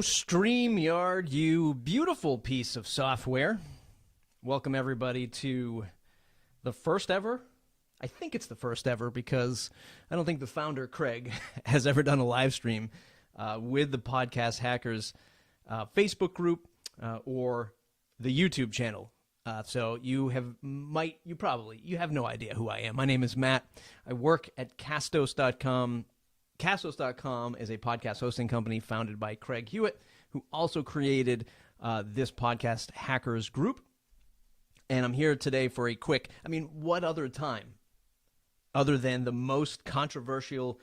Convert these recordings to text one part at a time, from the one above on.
StreamYard, you beautiful piece of software. Welcome everybody to the first ever, I think it's the first ever because I don't think the founder, Craig, has ever done a live stream with the Podcast Hackers Facebook group or the YouTube channel. So you have no idea who I am. My name is Matt. I work at Castos.com. Castos.com is a podcast hosting company founded by Craig Hewitt, who also created this Podcast Hackers group. And I'm here today for a quick, what other time other than the most controversial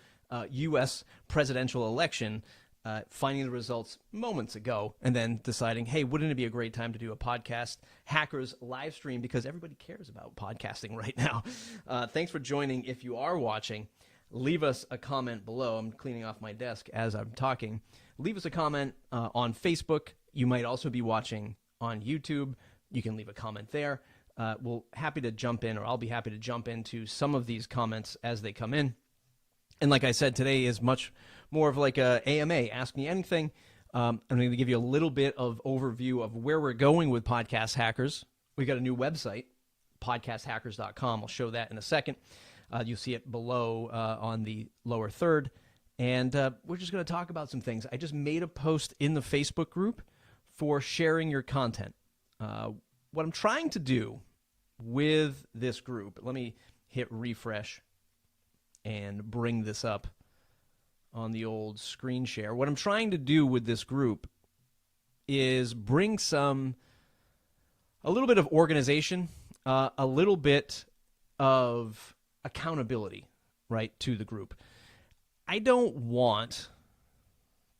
U.S. presidential election, finding the results moments ago and then deciding, hey, wouldn't it be a great time to do a Podcast Hackers live stream because everybody cares about podcasting right now. Thanks for joining. If you are watching, leave us a comment below. I'm cleaning off my desk as I'm talking. Leave us a comment on Facebook. You might also be watching on YouTube. You can leave a comment there. I'll be happy to jump into some of these comments as they come in. And like I said, today is much more of like a AMA, Ask Me Anything. I'm going to give you a little bit of overview of where we're going with Podcast Hackers. We've got a new website, podcasthackers.com. I'll show that in a second. You'll see it below on the lower third. And we're just going to talk about some things. I just made a post in the Facebook group for sharing your content. What I'm trying to do with this group, let me hit refresh and bring this up on the old screen share. What I'm trying to do with this group is bring a little bit of organization, a little bit of accountability, right, to the group. I don't want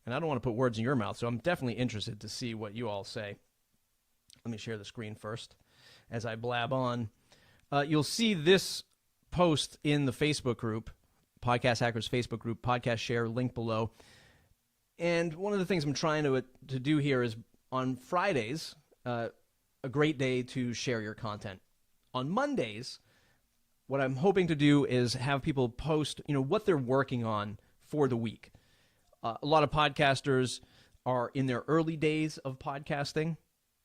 to put words in your mouth, so I'm definitely interested to see what you all say. Let me share the screen first as I blab on. You'll see this post in the Facebook group, Podcast Hackers Facebook group, podcast share, link below. And one of the things I'm trying to do here is on Fridays, a great day to share your content. On Mondays, what I'm hoping to do is have people post, what they're working on for the week. A lot of podcasters are in their early days of podcasting.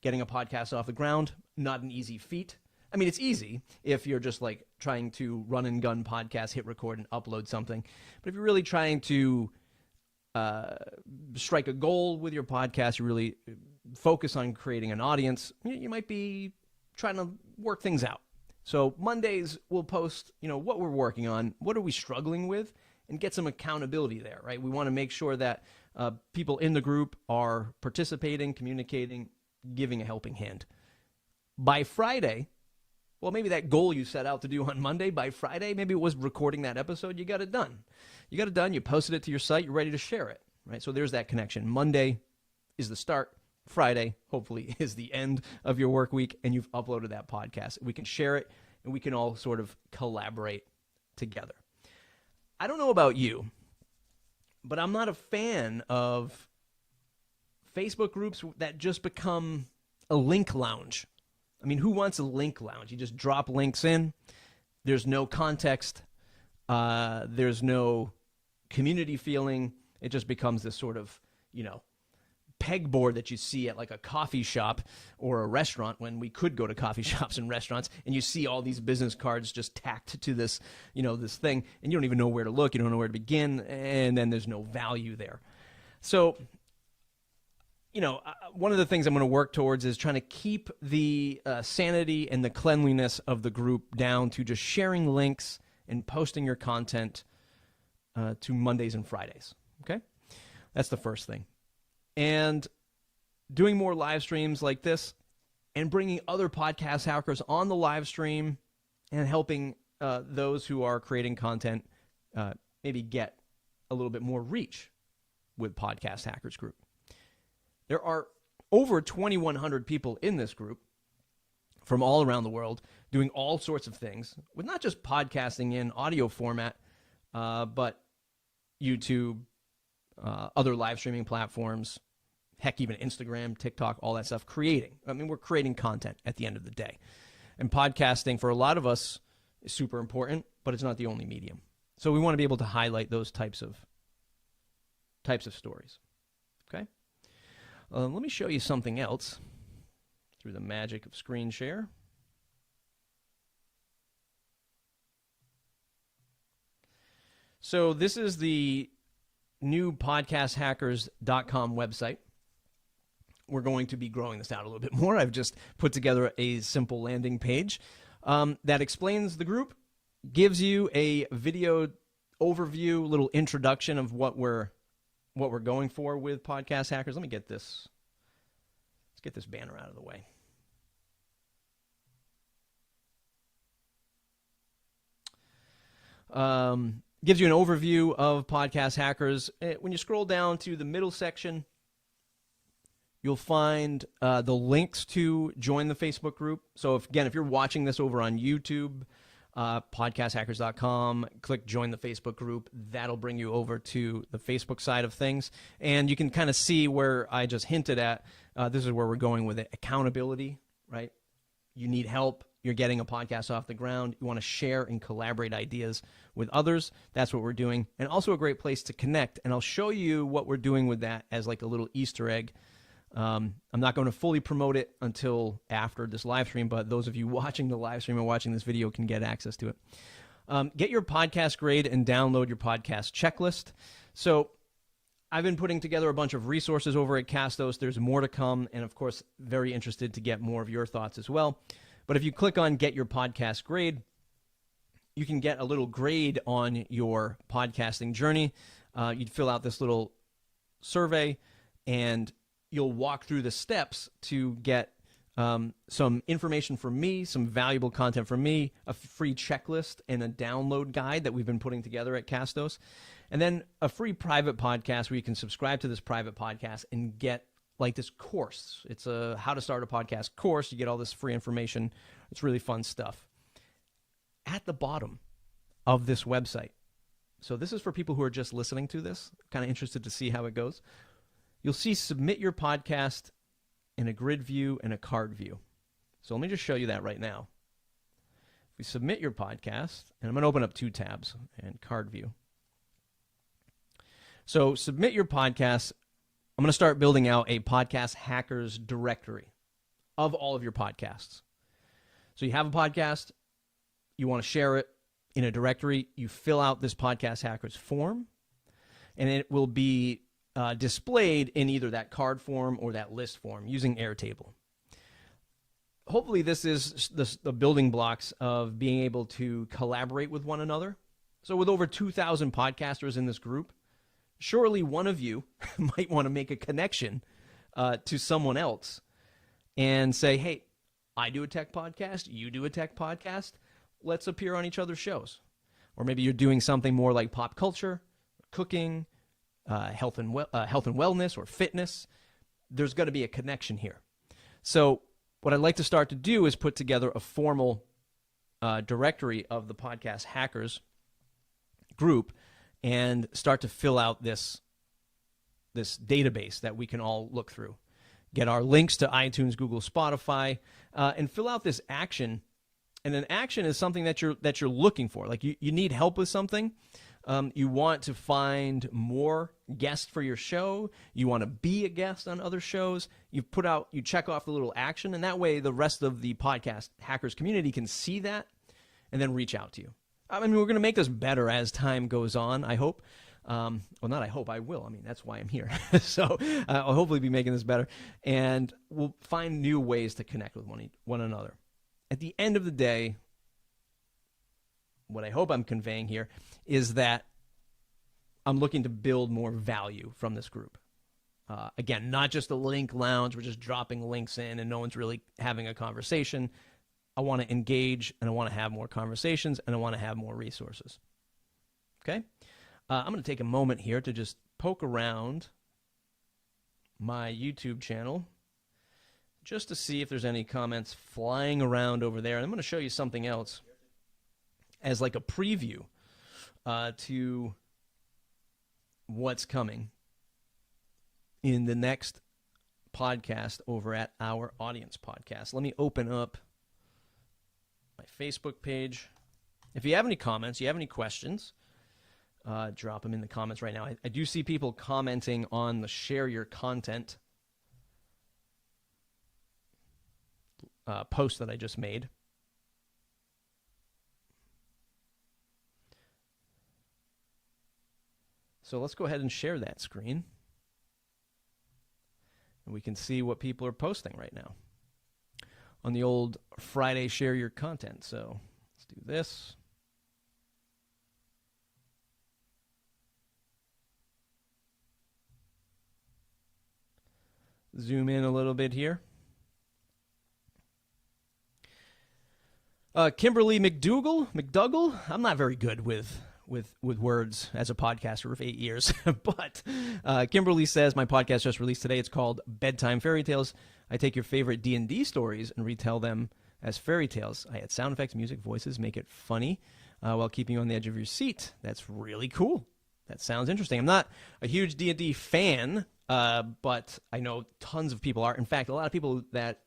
Getting a podcast off the ground, not an easy feat. It's easy if you're just like trying to run and gun podcast, hit record and upload something. But if you're really trying to strike a goal with your podcast, you really focus on creating an audience, you might be trying to work things out. So Mondays we'll post, what we're working on, what are we struggling with, and get some accountability there, right? We want to make sure that people in the group are participating, communicating, giving a helping hand. By Friday, well, maybe that goal you set out to do on Monday, by Friday, maybe it was recording that episode, you got it done. You posted it to your site, you're ready to share it, right? So there's that connection. Monday is the start. Friday, hopefully, is the end of your work week, and you've uploaded that podcast. We can share it, and we can all sort of collaborate together. I don't know about you, but I'm not a fan of Facebook groups that just become a link lounge. Who wants a link lounge? You just drop links in. There's no context. There's no community feeling. It just becomes this sort of, pegboard that you see at like a coffee shop or a restaurant when we could go to coffee shops and restaurants, and you see all these business cards just tacked to this, this thing, and you don't even know where to look. You don't know where to begin, and then there's no value there. So, one of the things I'm going to work towards is trying to keep the sanity and the cleanliness of the group down to just sharing links and posting your content to Mondays and Fridays, okay? That's the first thing. And doing more live streams like this and bringing other podcast hackers on the live stream and helping those who are creating content maybe get a little bit more reach with Podcast Hackers Group. There are over 2,100 people in this group from all around the world doing all sorts of things with not just podcasting in audio format, but YouTube, other live streaming platforms, heck, even Instagram, TikTok, all that stuff, creating. We're creating content at the end of the day. And podcasting, for a lot of us, is super important, but it's not the only medium. So we want to be able to highlight those types of stories. Okay? Let me show you something else through the magic of screen share. So this is the new podcasthackers.com website. We're going to be growing this out a little bit more. I've just put together a simple landing page that explains the group, gives you a video overview, little introduction of what we're going for with Podcast Hackers. Let me get this. Let's get this banner out of the way. Gives you an overview of Podcast Hackers. When you scroll down to the middle section, you'll find the links to join the Facebook group. So if you're watching this over on YouTube, podcasthackers.com, click join the Facebook group. That'll bring you over to the Facebook side of things. And you can kind of see where I just hinted at. This is where we're going with it. Accountability, right? You need help. You're getting a podcast off the ground. You want to share and collaborate ideas with others. That's what we're doing. And also a great place to connect. And I'll show you what we're doing with that as like a little Easter egg. I'm not going to fully promote it until after this live stream, but those of you watching the live stream and watching this video can get access to it. Get your podcast grade and download your podcast checklist. So I've been putting together a bunch of resources over at Castos. There's more to come, and of course, very interested to get more of your thoughts as well. But if you click on Get Your Podcast Grade, you can get a little grade on your podcasting journey. You'd fill out this little survey, and you'll walk through the steps to get some information from me, some valuable content from me, a free checklist, and a download guide that we've been putting together at Castos. And then a free private podcast where you can subscribe to this private podcast and get like this course. It's a how to start a podcast course. You get all this free information. It's really fun stuff. At the bottom of this website, so this is for people who are just listening to this, kind of interested to see how it goes. You'll see submit your podcast in a grid view and a card view. So let me just show you that right now. If we submit your podcast, and I'm going to open up two tabs and card view. So submit your podcast. I'm going to start building out a Podcast Hackers directory of all of your podcasts. So you have a podcast, you want to share it in a directory, you fill out this Podcast Hackers form, and it will be displayed in either that card form or that list form using Airtable. Hopefully this is the building blocks of being able to collaborate with one another. So with over 2,000 podcasters in this group, surely one of you might want to make a connection to someone else and say, hey, I do a tech podcast, you do a tech podcast, let's appear on each other's shows. Or maybe you're doing something more like pop culture, cooking, health and wellness, or fitness. There's going to be a connection here. So what I'd like to start to do is put together a formal directory of the Podcast Hackers group and start to fill out this database that we can all look through. Get our links to iTunes, Google, Spotify, and fill out this action. And an action is something that you're looking for. Like you need help with something. You want to find more guests for your show. You want to be a guest on other shows. You check off the little action, and that way the rest of the Podcast Hackers community can see that and then reach out to you. I mean, we're going to make this better as time goes on, I hope. Well, not I hope, I will. I mean, that's why I'm here. So I'll hopefully be making this better. And we'll find new ways to connect with one another. At the end of the day, what I hope I'm conveying here is that I'm looking to build more value from this group. Again, not just a link lounge. We're just dropping links in and no one's really having a conversation. I want to engage, and I want to have more conversations, and I want to have more resources. Okay? I'm going to take a moment here to just poke around my YouTube channel just to see if there's any comments flying around over there. And I'm going to show you something else as like a preview to what's coming in the next podcast over at Our Audience Podcast. Let me open up my Facebook page. If you have any comments, you have any questions, drop them in the comments right now. I do see people commenting on the share your content post that I just made. So let's go ahead and share that screen. And we can see what people are posting right now on the old Friday Share Your Content. So let's do this. Zoom in a little bit here. Kimberly McDougall. I'm not very good with words as a podcaster of 8 years, but Kimberly says, my podcast just released today. It's called Bedtime Fairy Tales. I take your favorite D&D stories and retell them as fairy tales. I add sound effects, music, voices, make it funny while keeping you on the edge of your seat. That's really cool. That sounds interesting. I'm not a huge D&D fan, but I know tons of people are. In fact, a lot of people that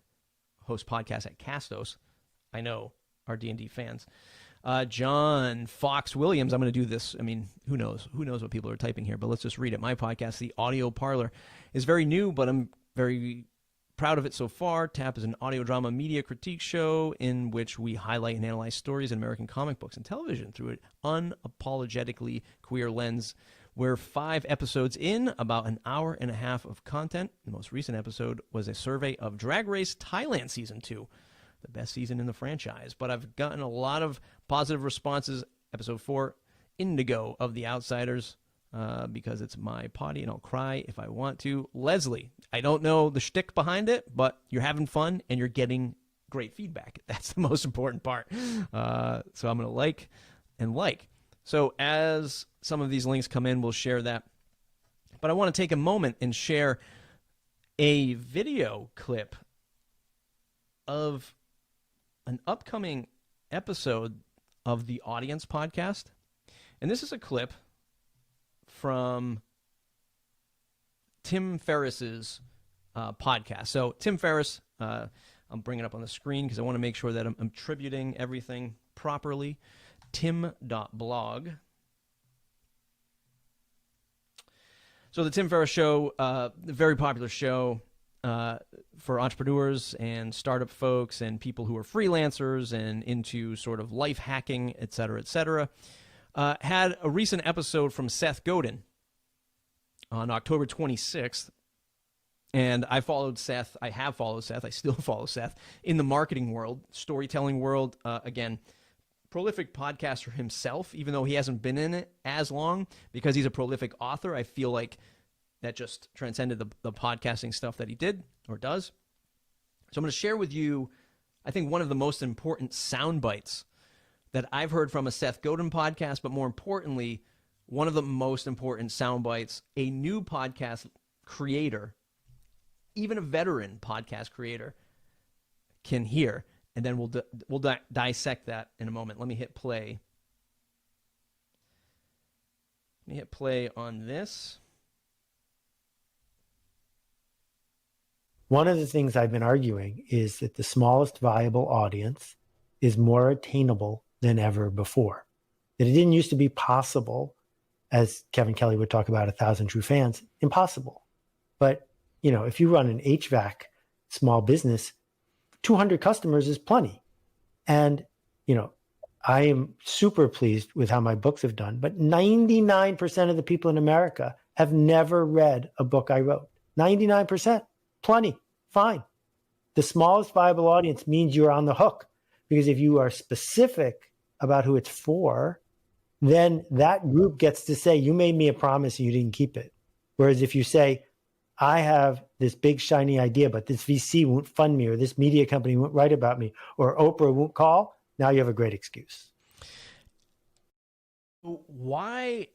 host podcasts at Castos, I know, are D&D fans. John Fox Williams, I'm going to do this. I mean, who knows? Who knows what people are typing here, but let's just read it. My podcast, The Audio Parlor, is very new, but I'm very proud of it so far. TAP is an audio drama media critique show in which we highlight and analyze stories in American comic books and television through an unapologetically queer lens. We're 5 episodes in, about an hour and a half of content. The most recent episode was a survey of Drag Race Thailand Season 2. The best season in the franchise. But I've gotten a lot of positive responses. Episode 4, Indigo of The Outsiders, because it's my potty and I'll cry if I want to. Leslie, I don't know the shtick behind it, but you're having fun and you're getting great feedback. That's the most important part. So I'm going to like. So as some of these links come in, we'll share that. But I want to take a moment and share a video clip of an upcoming episode of the Audience podcast. And this is a clip from Tim Ferriss's podcast. So Tim Ferriss, I'm bringing it up on the screen because I want to make sure that I'm tributing everything properly. Tim.blog. So the Tim Ferriss Show, a very popular show for entrepreneurs and startup folks and people who are freelancers and into sort of life hacking, et cetera, had a recent episode from Seth Godin on October 26th. And I followed Seth. I have followed Seth. I still follow Seth in the marketing world, storytelling world. Again, prolific podcaster himself, even though he hasn't been in it as long, because he's a prolific author. I feel like that just transcended the podcasting stuff that he did or does. So I'm going to share with you, I think, one of the most important sound bites that I've heard from a Seth Godin podcast, but more importantly, one of the most important sound bites a new podcast creator, even a veteran podcast creator, can hear. And then we'll dissect that in a moment. Let me hit play. Let me hit play on this. One of the things I've been arguing is that the smallest viable audience is more attainable than ever before. That it didn't used to be possible, as Kevin Kelly would talk about 1,000 true fans, impossible. But, you know, if you run an HVAC small business, 200 customers is plenty. And, you know, I am super pleased with how my books have done, but 99% of the people in America have never read a book I wrote. 99%. Plenty, fine. The smallest viable audience means you're on the hook, because if you are specific about who it's for, then that group gets to say, you made me a promise and you didn't keep it. Whereas if you say, I have this big shiny idea, but this VC won't fund me, or this media company won't write about me, or Oprah won't call, now you have a great excuse. Why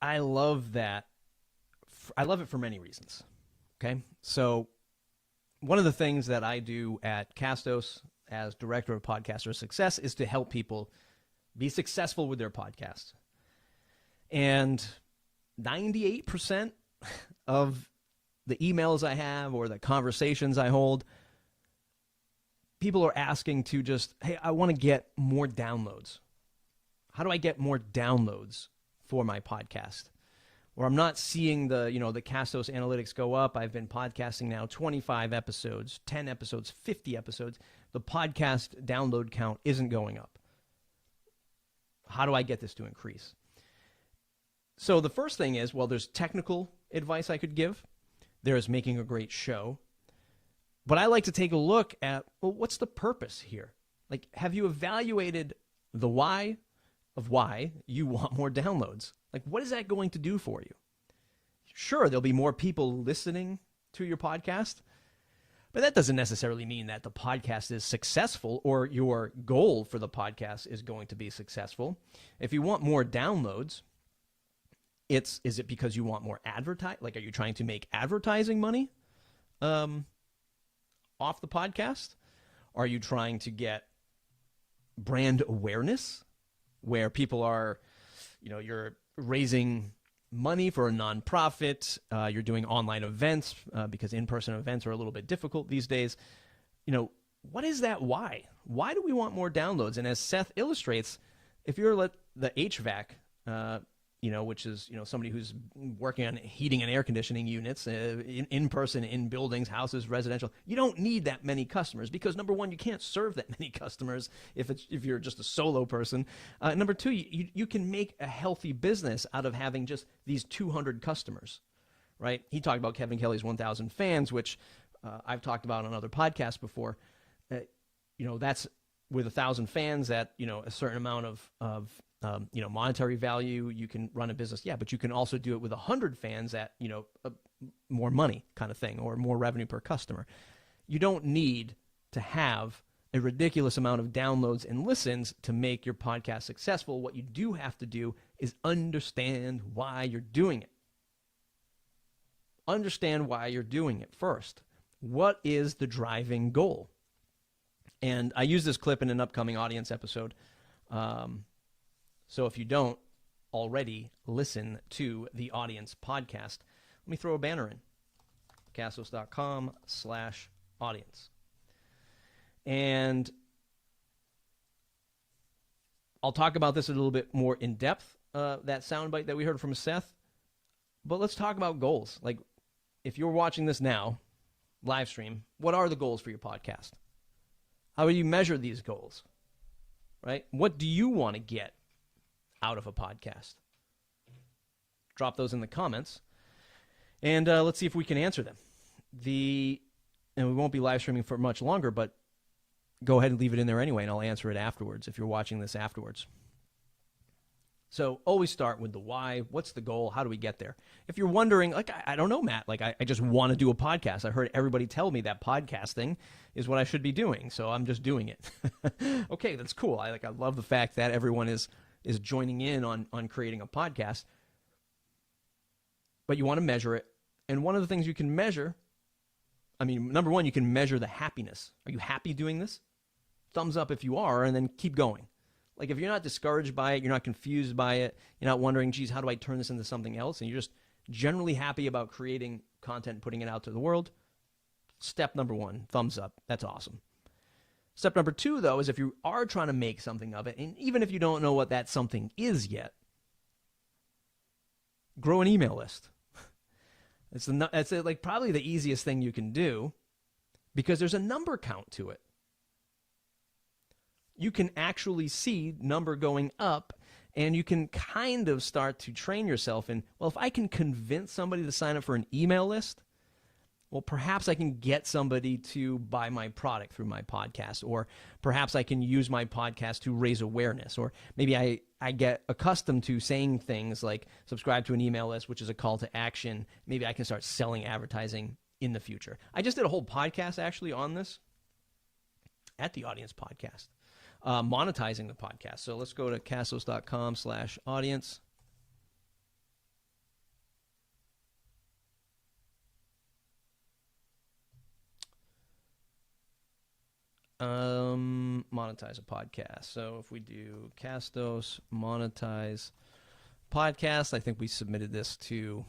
I love that, I love it for many reasons. Okay, so one of the things that I do at Castos as Director of Podcaster Success is to help people be successful with their podcasts. And 98% of the emails I have or the conversations I hold, people are asking to just, hey, I want to get more downloads. How do I get more downloads for my podcast? or I'm not seeing the Castos analytics go up. I've been podcasting now 25 episodes, 10 episodes, 50 episodes. The podcast download count isn't going up. How do I get this to increase? So the first thing is, well, there's technical advice I could give. There's making a great show. But I like to take a look at, well, what's the purpose here? Like, have you evaluated the why of why you want more downloads? Like, what is that going to do for you? Sure, there'll be more people listening to your podcast, but that doesn't necessarily mean that the podcast is successful or your goal for the podcast is going to be successful. If you want more downloads, is it because you want more like, are you trying to make advertising money off the podcast? Are you trying to get brand awareness where people are, you're raising money for a nonprofit, you're doing online events because in-person events are a little bit difficult these days. What is that why? Why do we want more downloads? And as Seth illustrates, if you're the HVAC, which is, somebody who's working on heating and air conditioning units in person, in buildings, houses, residential, you don't need that many customers because, number one, you can't serve that many customers if you're just a solo person. Number two, you can make a healthy business out of having just these 200 customers, right? He talked about Kevin Kelly's 1,000 fans, which I've talked about on other podcasts before. That's with 1,000 fans at, a certain amount of monetary value, you can run a business. Yeah, but you can also do it with 100 fans at, more money kind of thing or more revenue per customer. You don't need to have a ridiculous amount of downloads and listens to make your podcast successful. What you do have to do is understand why you're doing it. Understand why you're doing it first. What is the driving goal? And I use this clip in an upcoming audience episode. So if you don't already listen to the audience podcast, let me throw a banner in, castos.com/audience. And I'll talk about this a little bit more in depth, that soundbite that we heard from Seth. But let's talk about goals. Like, if you're watching this now, live stream, what are the goals for your podcast? How do you measure these goals, right? What do you want to get out of a podcast? Drop those in the comments, and let's see if we can answer them. And we won't be live streaming for much longer, but go ahead and leave it in there anyway, and I'll answer it afterwards if you're watching this afterwards. So always start with the why. What's the goal? How do we get there? If you're wondering, like, I don't know, Matt, like I just want to do a podcast. I heard everybody tell me that podcasting is what I should be doing, so I'm just doing it. Okay, that's cool. I love the fact that everyone is joining in on creating a podcast. But you want to measure it. And one of the things you can measure, number one, you can measure the happiness. Are you happy doing this? Thumbs up if you are, and then keep going. Like, if you're not discouraged by it, you're not confused by it, you're not wondering, geez, how do I turn this into something else? And you're just generally happy about creating content and putting it out to the world, step number one, thumbs up. That's awesome. Step number two, though, is if you are trying to make something of it, and even if you don't know what that something is yet, grow an email list. That's like probably the easiest thing you can do because there's a number count to it. You can actually see number going up, and you can kind of start to train yourself in, well, if I can convince somebody to sign up for an email list, well, perhaps I can get somebody to buy my product through my podcast, or perhaps I can use my podcast to raise awareness, or maybe I get accustomed to saying things like subscribe to an email list, which is a call to action. Maybe I can start selling advertising in the future. I just did a whole podcast actually on this at the Audience Podcast, monetizing the podcast. So let's go to castos.com/audience. Monetize a podcast. So if we do Castos monetize podcast, I think we submitted this to,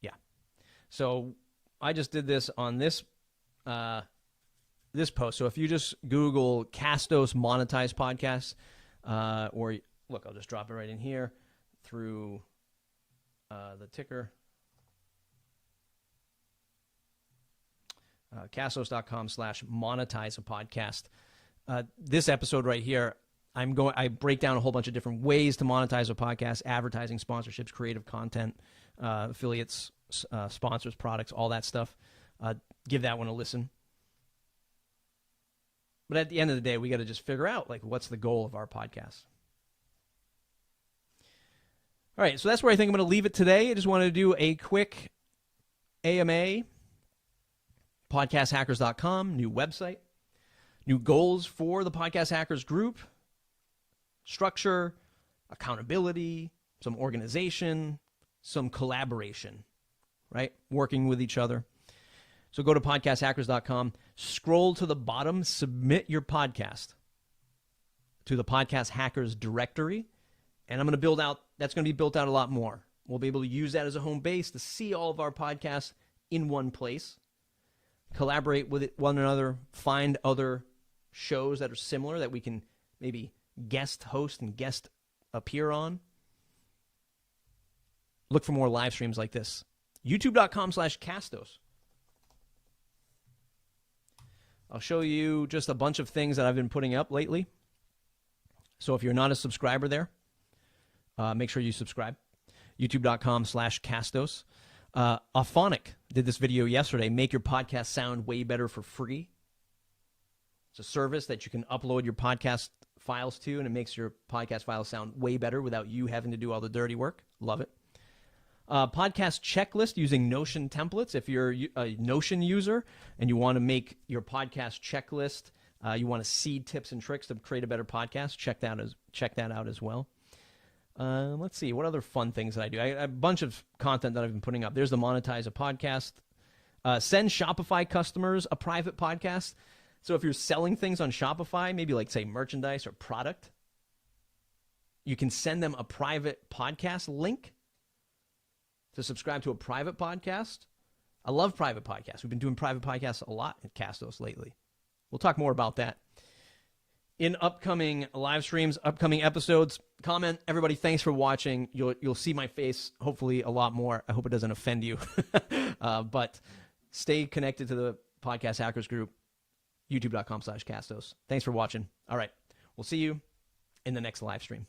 yeah. So I just did this on this post. So if you just Google Castos monetize podcast, or look, I'll just drop it right in here through the ticker. Castos.com/monetize a podcast. This episode right here, I break down a whole bunch of different ways to monetize a podcast: advertising, sponsorships, creative content, affiliates, sponsors, products, all that stuff. Give that one a listen. But at the end of the day, we got to just figure out, like, what's the goal of our podcast. All right, so that's where I think I'm going to leave it today. I just wanted to do a quick AMA. Podcasthackers.com, new website, new goals for the Podcast Hackers group, structure, accountability, some organization, some collaboration, right? Working with each other. So go to podcasthackers.com, scroll to the bottom, submit your podcast to the Podcast Hackers directory, and I'm going to build out, that's going to be built out a lot more. We'll be able to use that as a home base to see all of our podcasts in one place, collaborate with one another, find other shows that are similar that we can maybe guest host and guest appear on. Look for more live streams like this. YouTube.com/Castos. I'll show you just a bunch of things that I've been putting up lately. So if you're not a subscriber there, make sure you subscribe. YouTube.com/Castos. Auphonic did this video yesterday. Make your podcast sound way better for free. It's a service that you can upload your podcast files to, and it makes your podcast files sound way better without you having to do all the dirty work. Love it. Podcast checklist using Notion templates. If you're a Notion user and you want to make your podcast checklist, you want to see tips and tricks to create a better podcast, check that out as well. Let's see, what other fun things that I do? I have a bunch of content that I've been putting up. There's the Monetize a Podcast. Send Shopify customers a private podcast. So if you're selling things on Shopify, maybe like, say, merchandise or product, you can send them a private podcast link to subscribe to a private podcast. I love private podcasts. We've been doing private podcasts a lot at Castos lately. We'll talk more about that in upcoming live streams, upcoming episodes. Comment, everybody, thanks for watching. You'll see my face, hopefully, a lot more. I hope it doesn't offend you. But stay connected to the Podcast Hackers group, youtube.com/Castos. Thanks for watching. All right, we'll see you in the next live stream.